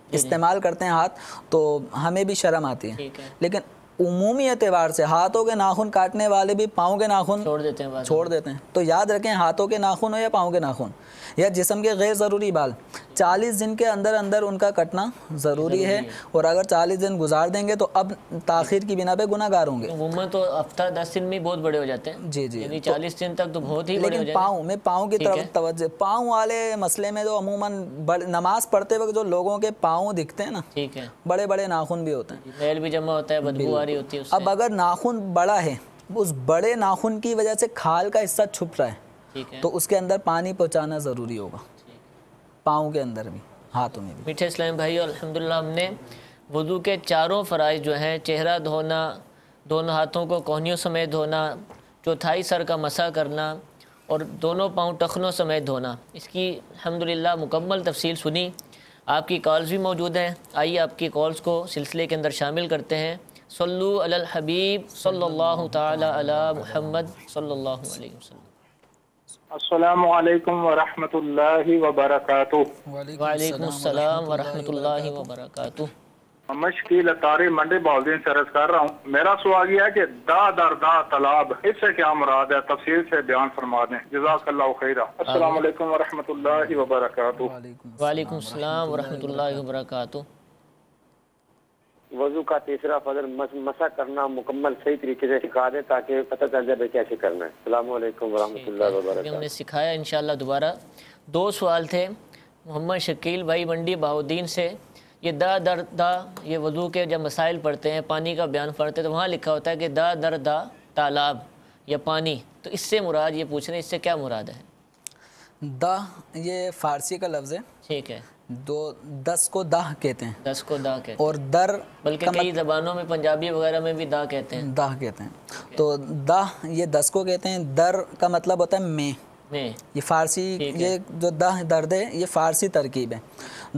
استعمال کرتے ہیں ہاتھ تو ہمیں بھی شرم آتی ہے, لیکن عمومی اعتبار سے ہاتھوں کے ناخن کاٹنے والے بھی پاؤں کے ناخن چھوڑ دیتے ہیں. تو یاد رکھیں ہاتھوں کے ناخن ہو یا پاؤں کے ناخن یا جسم کے غیر ضروری بال 40 دن کے اندر اندر ان کا کٹنا ضروری ہے. اور اگر 40 دن گزار دیں گے تو اب تاخیر کی بنا پہ گناہ گار ہوں گے. عموماً تو ہفتہ 10 دن میں بہت بڑے ہو جاتے ہیں. جی جی یعنی 40 دن تک تو بہت ہی بڑے ہو لیکن جاتے ہیں. پاؤں کی طرف توجہ. پاؤں والے مسئلے میں جو عموماً نماز پڑھتے وقت جو لوگوں کے پاؤں دکھتے ہیں نا ٹھیک ہے بڑے بڑے ناخن بھی ہوتے ہیں, میل بھی جمع ہوتا ہے, بدبو آ رہی ہوتی ہے. اب اگر ناخن بڑا ہے اس بڑے ناخن کی وجہ سے کھال کا حصہ چھپ رہا ہے تو اس کے اندر پانی پہنچانا ضروری ہوگا. پاؤں کے اندر بھی ہاتھوں میں بھی. میٹھے اسلام بھائی الحمدللہ ہم نے وضو کے چاروں فرائض جو ہیں چہرہ دھونا, دونوں ہاتھوں کو کوہنیوں سمیت دھونا, چوتھائی سر کا مسح کرنا اور دونوں پاؤں ٹخنوں سمیت دھونا, اس کی الحمدللہ مکمل تفصیل سنی. آپ کی کالز بھی موجود ہیں. آئیے آپ کی کالز کو سلسلے کے اندر شامل کرتے ہیں. صلو علی الحبیب صلی اللہ تعالی علی محمد صلی اللہ علیہ وسلم. السلام علیکم ورحمۃ اللہ وبرکاتہ. وعلیکم السلام ورحمۃ اللہ وبرکاتہ. مشکل اتاری منڈی بہالدین سے عرض کر رہا ہوں. میرا سوال یہ ہے کہ دا در دا طلاب اس سے کیا مراد ہے, تفصیل سے بیان فرما دیں. جزاک اللہ خیرہ. السلام علیکم ورحمۃ اللہ وبرکاتہ. وعلیکم السلام ورحمۃ اللہ وبرکاتہ. وضو کا تیسرا فضل مسح کرنا مکمل صحیح طریقے سے سکھا دیں تاکہ پتہ چل جائے کیسے کرنا ہے. السلام علیکم ورحمۃ اللہ وبرکاتہ. ہم نے سکھایا انشاءاللہ. دوبارہ 2 سوال تھے محمد شکیل بھائی منڈی بہاؤدین سے. یہ دا در دا, یہ وضو کے جب مسائل پڑھتے ہیں پانی کا بیان پڑھتے ہیں تو وہاں لکھا ہوتا ہے کہ دا در دا تالاب یا پانی, تو اس سے مراد یہ پوچھ رہے ہیں اس سے کیا مراد ہے؟ دا یہ فارسی کا لفظ ہے. ٹھیک ہے. 10 کو دہ کہتے ہیں. 10 کو دا کہتے ہیں. اور در بلکہ کئی زبانوں میں پنجابی وغیرہ میں بھی دا کہتے ہیں. دہ کہتے ہیں. تو دہ یہ 10 کو کہتے ہیں. در کا مطلب ہوتا ہے میں. یہ فارسی یہ جو دہ درد ہے یہ فارسی ترکیب ہے.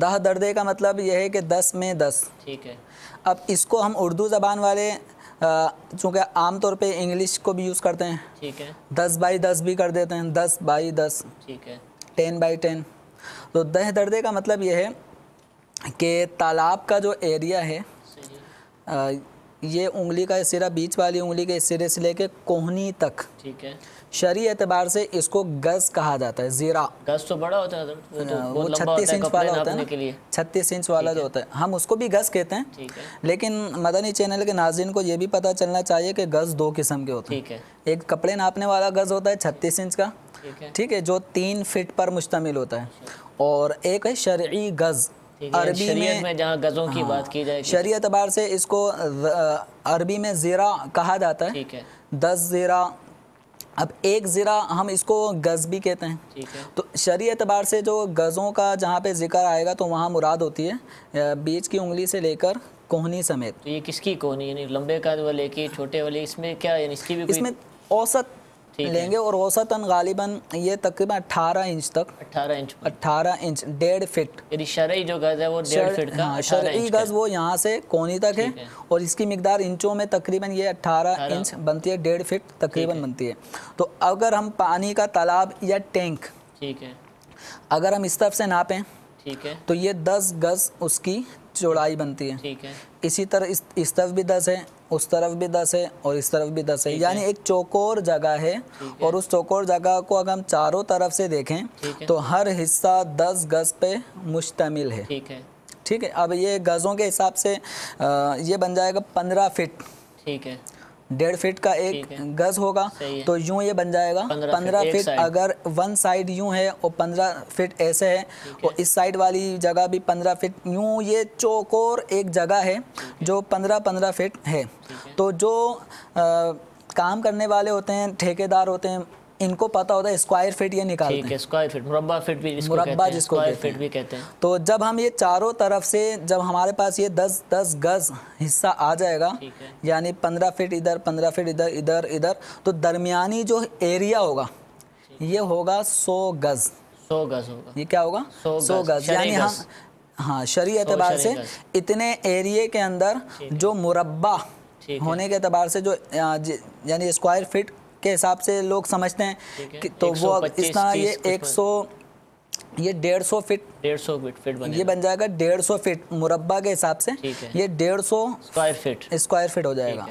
دہ دردے کا مطلب یہ ہے کہ 10 میں 10. ٹھیک ہے. اب اس کو ہم اردو زبان والے چونکہ عام طور پہ انگلش کو بھی یوز کرتے ہیں. ٹھیک ہے. 10/10 بھی کر دیتے ہیں. 10/10. ٹھیک ہے. 10/10. تو دہ دردے کا مطلب یہ ہے کہ تالاب کا جو ایریا ہے یہ انگلی کا سرا بیچ والی انگلی کے سرے سے لے کے کوہنی تک. ٹھیک ہے. شرعی اعتبار سے اس کو گز کہا جاتا ہے. زیرہ گز تو بڑا ہوتا ہے, وہ 36 انچ والا ہوتا ہے نا, 36 انچ والا جو ہوتا ہے ہم اس کو بھی گز کہتے ہیں. لیکن مدنی چینل کے ناظرین کو یہ بھی پتہ چلنا چاہیے کہ گز 2 قسم کے ہوتے ہیں. ایک کپڑے ناپنے والا گز ہوتا ہے 36 انچ کا, ٹھیک ہے, جو 3 فٹ پر مشتمل ہوتا ہے, اور ایک ہے شرعی گز. عربی میں جہاں گزوں کی بات کی جائے شرعی اعتبار سے اس کو عربی میں زیرہ کہا جاتا ہے. 10 زیرہ. اب 1 زرہ ہم اس کو گز بھی کہتے ہیں. تو شرعی اعتبار سے جو گزوں کا جہاں پہ ذکر آئے گا تو وہاں مراد ہوتی ہے بیچ کی انگلی سے لے کر کوہنی سمیت. تو یہ کس کی کوہنی, یعنی لمبے قد والے کی, چھوٹے والے, اس میں کیا, یعنی اس کی بھی اس میں اوسط لیں گے, اور اوسطاً غالباً یہ تقریباً 18 انچ تک. 18 انچ 1.5 فٹ. یعنی شرعی جو گز ہے وہ 1.5 فٹ کا. شرعی گز وہ یہاں سے کونی تک ہے, اور اس کی مقدار انچوں میں تقریباً یہ 18 انچ بنتی ہے. 1.5 فٹ تقریباً بنتی ہے. تو اگر ہم پانی کا تالاب یا ٹینک اگر ہم اس طرف سے ناپیں تو یہ 10 گز اس کی چوڑائی بنتی ہے. اسی طرح اس طرف بھی 10 ہے, اس طرف بھی 10 ہے, اور اس طرف بھی 10 ہے. یعنی ایک چوکور جگہ ہے, اور اس چوکور جگہ کو اگر ہم چاروں طرف سے دیکھیں تو ہر حصہ 10 گز پہ مشتمل ہے. ٹھیک ہے. اب یہ گزوں کے حساب سے یہ بن جائے گا 15 فٹ. 1.5 فٹ کا ایک گز ہوگا تو یوں یہ بن جائے گا 15 فٹ. اگر ون سائڈ یوں ہے اور 15 فٹ ایسے ہے اور اس سائڈ والی جگہ بھی 15 فٹ, یوں یہ چوکور ایک جگہ ہے جو 15 فٹ ہے. تو جو کام کرنے والے ہوتے ہیں, ٹھیکیدار ہوتے ہیں, ان کو پتہ ہوتا ہے اسکوائر فٹ یہ نکالتے ہیں, اسکوائر فٹ, مربع فٹ بھی جس کو کہتے ہیں. تو جب ہم یہ چاروں طرف سے جب ہمارے پاس یہ 10 گز حصہ آ جائے گا, یعنی 15 فٹ ادھر 15 فٹ ادھر, تو درمیانی جو ایریا ہوگا یہ ہوگا 100 گز. 100 گز ہوگا. یہ کیا ہوگا 100 گز, یعنی ہم شرعی اعتبار سے اتنے ایریے کے اندر جو مربع ہونے کے اعتبار سے جو یعنی اسکوائر فٹ کے حساب سے لوگ سمجھتے ہیں تو وہ اس طرح یہ 150 فٹ یہ بن جائے گا 150 فٹ مربع کے حساب سے, یہ 150 اسکوائر فٹ ہو جائے گا.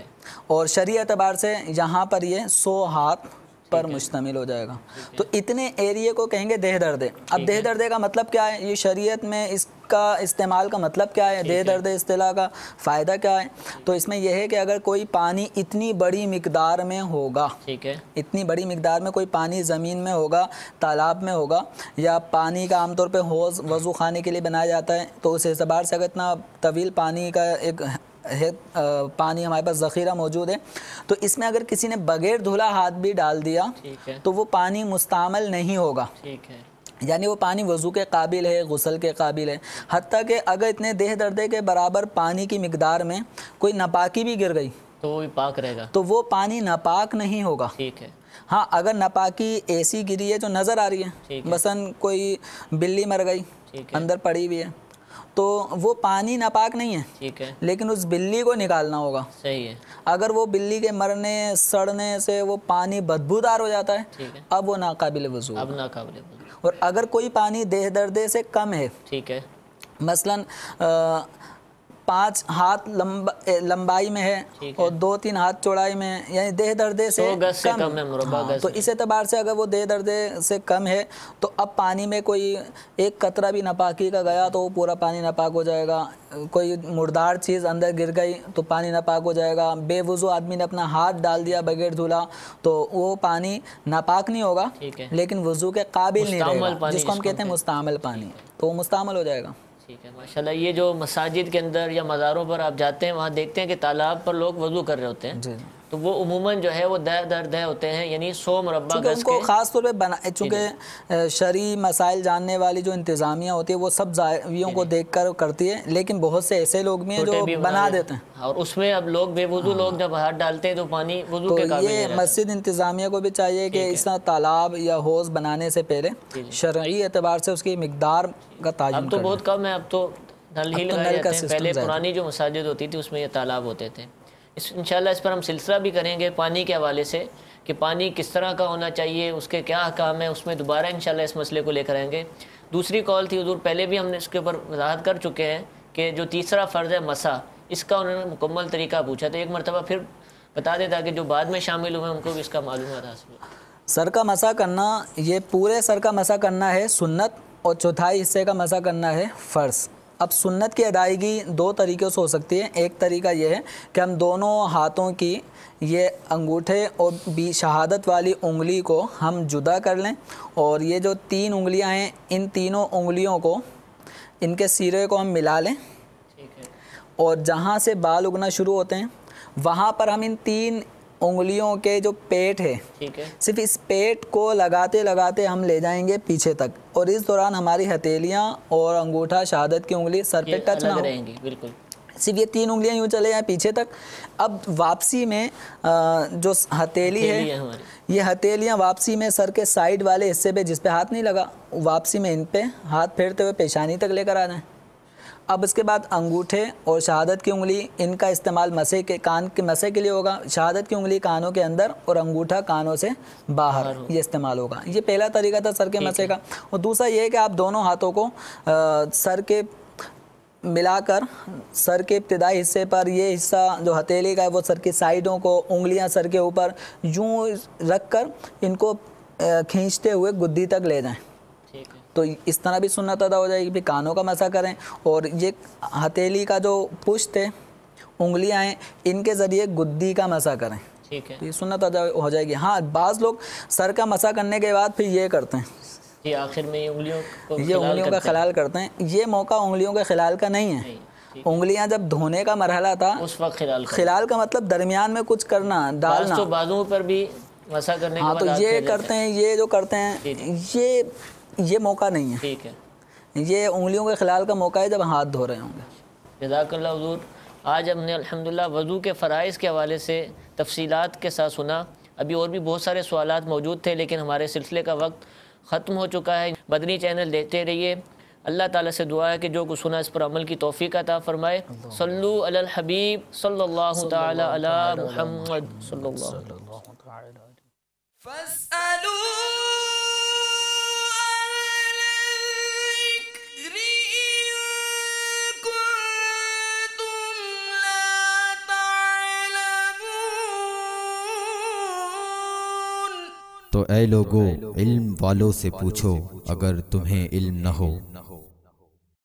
اور شرعی اعتبار سے یہاں پر یہ 100 ہاتھ پر مشتمل ہو جائے گا. تو اتنے ایریے کو کہیں گے دہ دردے. اب دہ دردے کا مطلب کیا ہے, یہ شریعت میں اس کا استعمال کا مطلب کیا ہے, دہ دردے اصطلاح کا فائدہ کیا ہے. تو اس میں یہ ہے کہ اگر کوئی پانی اتنی بڑی مقدار میں ہوگا, اتنی بڑی مقدار میں کوئی پانی زمین میں ہوگا, تالاب میں ہوگا, یا پانی کا عام طور پہ حوض وضو خانے کے لیے بنایا جاتا ہے, تو اس اعتبار سے اگر اتنا طویل پانی کا ایک پانی ہمارے پاس ذخیرہ موجود ہے, تو اس میں اگر کسی نے بغیر دھلا ہاتھ بھی ڈال دیا تو وہ پانی مستعمل نہیں ہوگا. یعنی وہ پانی وضو کے قابل ہے, غسل کے قابل ہے. حتیٰ کہ اگر اتنے دہ دردے کے برابر پانی کی مقدار میں کوئی ناپاکی بھی گر گئی تو وہ بھی پاک رہے گا, تو وہ پانی ناپاک نہیں ہوگا. ہاں اگر ناپاکی ایسی گری ہے جو نظر آ رہی ہے, مثلا کوئی بلی مر گئی اندر پڑی ہوئی ہے, تو وہ پانی ناپاک نہیں ہے, لیکن اس بلی کو نکالنا ہوگا. اگر وہ بلی کے مرنے سڑنے سے وہ پانی بدبودار ہو جاتا ہے, اب وہ ناقابل وضو. اور اگر کوئی پانی دہ دردے سے کم ہے, مثلا 5 ہاتھ لمبائی میں ہے اور 2-3 ہاتھ چوڑائی میں, یعنی دہ دردے سے کم ہے, تو اس اعتبار سے اگر وہ دہ دردے سے کم ہے تو اب پانی میں کوئی ایک قطرہ بھی ناپاکی کا گیا تو وہ پورا پانی ناپاک ہو جائے گا. کوئی مردار چیز اندر گر گئی تو پانی ناپاک ہو جائے گا. بے وضو آدمی نے اپنا ہاتھ ڈال دیا بغیر دھلا تو وہ پانی ناپاک نہیں ہوگا, لیکن وضو کے قابل نہیں رہے گا, جس کو ہم کہتے ہیں مستعمل پانی, تو وہ مستعمل ہو جائے گا. ٹھیک ہے ماشاءاللہ. یہ جو مساجد کے اندر یا مزاروں پر آپ جاتے ہیں, وہاں دیکھتے ہیں کہ تالاب پر لوگ وضو کر رہے ہوتے ہیں, تو وہ عموماً جو ہے وہ دہ ہوتے ہیں, یعنی 100 مربع گز کے. ان کو خاص طور پہ چونکہ شرعی مسائل جاننے والی جو انتظامیہ ہوتی ہے وہ سب زاویوں کو دیکھ کر کرتی ہے, لیکن بہت سے ایسے لوگ بھی ہیں جو بنا دیتے ہیں, اور اس میں اب لوگ بے وضو لوگ جب ہاتھ ڈالتے ہیں تو پانی وضو کے قابل نہیں رہتا. یہ مسجد انتظامیہ کو بھی چاہیے کہ اس طرح تالاب یا حوض بنانے سے پہلے شرعی اعتبار سے اس کی مقدار کا تعین کریں. اب تو بہت کم ہے, اب تو نل ہی لگائے جاتے ہیں. پہلے پرانی جو مساجد ہوتی تھی اس میں یہ تالاب ہوتے تھے. انشاءاللہ اس پر ہم سلسلہ بھی کریں گے پانی کے حوالے سے, کہ پانی کس طرح کا ہونا چاہیے, اس کے کیا احکام ہیں, اس میں دوبارہ انشاءاللہ اس مسئلے کو لے کر آئیں گے. دوسری کال تھی حضور, پہلے بھی ہم نے اس کے اوپر وضاحت کر چکے ہیں کہ جو تیسرا فرض ہے مسح, اس کا انہوں نے مکمل طریقہ پوچھا, تو ایک مرتبہ پھر بتا دیں تاکہ جو بعد میں شامل ہوئے ان کو بھی اس کا معلومات حاصل ہو. سر کا مسح کرنا, یہ پورے سر کا مسح کرنا ہے سنت, اور چوتھائی حصے کا مسح کرنا ہے فرض. اب سنت کی ادائیگی 2 طریقوں سے ہو سکتی ہے. ایک طریقہ یہ ہے کہ ہم دونوں ہاتھوں کی یہ انگوٹھے اور شہادت والی انگلی کو ہم جدا کر لیں, اور یہ جو 3 انگلیاں ہیں ان تینوں انگلیوں کو, ان کے سیرے کو ہم ملا لیں, اور جہاں سے بال اگنا شروع ہوتے ہیں وہاں پر ہم ان 3 انگلیوں کے جو پیٹ ہے, صرف اس پیٹ کو لگاتے لگاتے ہم لے جائیں گے پیچھے تک, اور اس دوران ہماری ہتھیلیاں اور انگوٹھا شہادت کی انگلی سر پہ ٹچ نہ ہو, صرف یہ 3 انگلیاں یوں چلے جائیں پیچھے تک. اب واپسی میں جو ہتھیلی ہے, یہ ہتھیلیاں واپسی میں سر کے سائیڈ والے حصے پہ جس پہ ہاتھ نہیں لگا, واپسی میں ان پہ ہاتھ پھیرتے ہوئے پیشانی تک لے کر آ جائیں. اب اس کے بعد انگوٹھے اور شہادت کی انگلی, ان کا استعمال مسح کے کان کے مسح کے لیے ہوگا. شہادت کی انگلی کانوں کے اندر اور انگوٹھا کانوں سے باہر, یہ استعمال ہوگا. یہ پہلا طریقہ تھا سر کے مسح کا. اور دوسرا یہ ہے کہ آپ دونوں ہاتھوں کو سر کے ملا کر سر کے ابتدائی حصے پر, یہ حصہ جو ہتھیلی کا ہے وہ سر کی سائیڈوں کو, انگلیاں سر کے اوپر یوں رکھ کر ان کو کھینچتے ہوئے گدی تک لے جائیں. تو اس طرح بھی سنت ادا ہو جائے گی. پھر کانوں کا مسح کریں, اور یہ ہتھیلی کا جو پشت ہے, انگلیاں ہیں, ان کے ذریعے گدی کا مسح کریں. ٹھیک ہے تو یہ سنت ادا ہو جائے گی. ہاں بعض لوگ سر کا مسح کرنے کے بعد پھر یہ کرتے ہیں, یہ آخر میں انگلیوں کو یہ انگلیوں کا خلال کرتے ہیں. یہ موقع انگلیوں کے خلال کا نہیں ہے. انگلیاں جب دھونے کا مرحلہ تھا اس وقت خلال کا مطلب درمیان میں کچھ کرنا, ڈالنا. تو بازوؤں پر بھی مسح کرنے کے ہاں بعد تو ہاتھ یہ پھیر کرتے ہیں, یہ جو کرتے ہیں یہ موقع نہیں ہے. ٹھیک ہے, یہ انگلیوں کے خلال کا موقع ہے جب ہاتھ دھو رہے ہوں گے. جزاک اللہ حضور. آج ہم نے الحمدللہ وضو کے فرائض کے حوالے سے تفصیلات کے ساتھ سنا. ابھی اور بھی بہت سارے سوالات موجود تھے لیکن ہمارے سلسلے کا وقت ختم ہو چکا ہے. مدنی چینل دیکھتے رہیے. اللہ تعالیٰ سے دعا ہے کہ جو کچھ سنا اس پر عمل کی توفیق عطا فرمائے. صلو علی الحبیب صلی اللہ تعالی علی محمد صلی اللہ علیہ وسلم. فاسألوا الذكر إن كنتم لا تعلمون. تو اے لوگو علم والوں سے پوچھو اگر تمہیں علم نہ ہو.